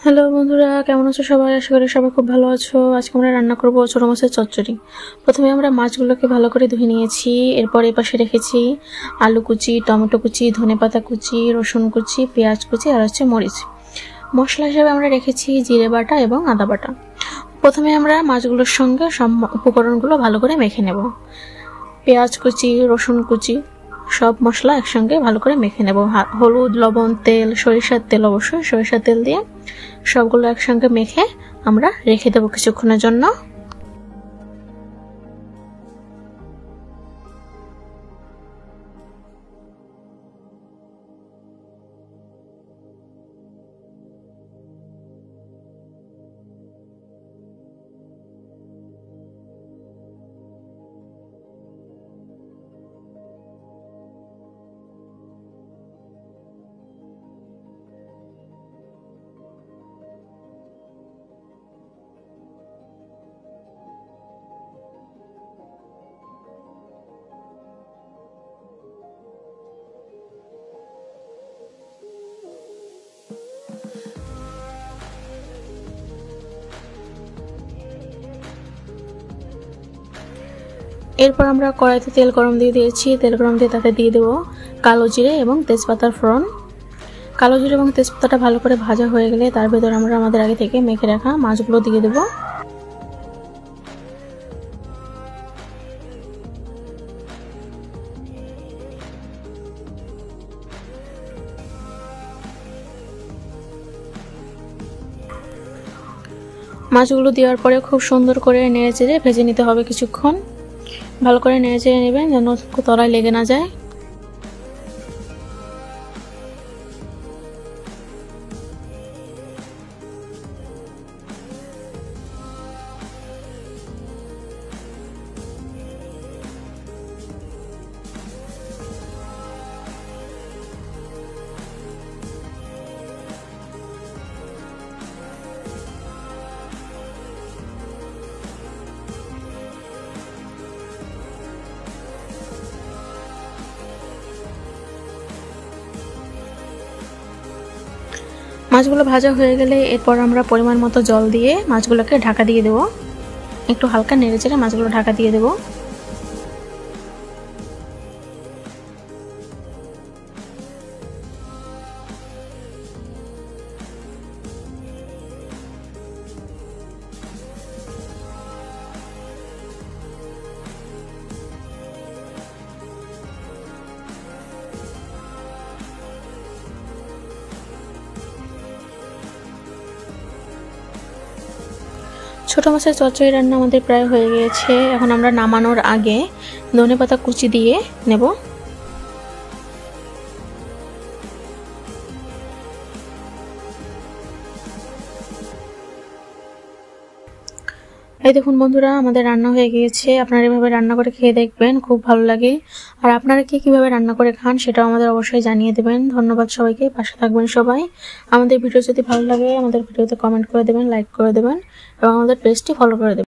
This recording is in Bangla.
হ্যালো বন্ধুরা, কেমন আছো সবাই? আশা করি সবাই খুব ভালো আছো। আজকে আমরা রান্না করব ছোট মাছের চচ্চড়ি। প্রথমে আমরা মাছগুলোকে ভালো করে ধুয়ে নিয়েছি। এরপর এই পাশে রেখেছি আলু কুচি, টমেটো কুচি, ধনেপাতা কুচি, রসুন কুচি, পেঁয়াজ কুচি আর হচ্ছে মরিচ। মশলা হিসেবে আমরা রেখেছি জিরে বাটা এবং আদা বাটা। প্রথমে আমরা মাছগুলোর সঙ্গে সব উপকরণগুলো ভালো করে মেখে নেব। পেঁয়াজ কুচি, রসুন কুচি, সব মশলা একসঙ্গে ভালো করে মেখে নেব। হলুদ, লবণ, তেল, সরিষার তেল, অবশ্যই সরিষার তেল দিয়ে সবগুলো একসঙ্গে মেখে আমরা রেখে দেবো কিছুক্ষণের জন্য। এরপর আমরা কড়াইতে তেল গরম দিয়ে দিয়েছি। তেল গরম দিয়ে তাতে দিয়ে দেবো কালো জিরে এবং তেজপাতার ফোড়ন। কালো জিরে এবং তেজপাতাটা ভালো করে ভাজা হয়ে গেলে তার ভেতর আমরা আমাদের আগে থেকে মেখে রাখা মাছগুলো দিয়ে দেবো। মাছগুলো দেওয়ার পরে খুব সুন্দর করে নেড়ে চেড়ে ভেজে নিতে হবে কিছুক্ষণ। ভালো করে নেড়ে চেড়ে নেবেন যেন তলায় লেগে না যায়। মাছগুলো ভাজা হয়ে গেলে এরপর আমরা পরিমাণ মতো জল দিয়ে মাছগুলোকে ঢাকা দিয়ে দেবো। একটু হালকা নেড়ে চেড়ে মাছগুলো ঢাকা দিয়ে দেবো। ছোট মাছের চচ্চড়ি রান্না আমাদের প্রায় হয়ে গিয়েছে। এখন আমরা নামানোর আগে ধনেপাতা কুচি দিয়ে নেব। এই দেখুন বন্ধুরা, আমাদের রান্না হয়ে গিয়েছে। আপনারা এভাবে রান্না করে খেয়ে দেখবেন, খুব ভালো লাগে। আর আপনারা কিভাবে রান্না করে খান সেটাও আমাদের অবশ্যই জানিয়ে দেবেন। ধন্যবাদ সবাইকে, পাশে থাকবেন সবাই। আমাদের ভিডিও যদি ভালো লাগে আমাদের ভিডিওতে কমেন্ট করে দেবেন, লাইক করে দেবেন এবং আমাদের পেজটি ফলো করে দেবেন।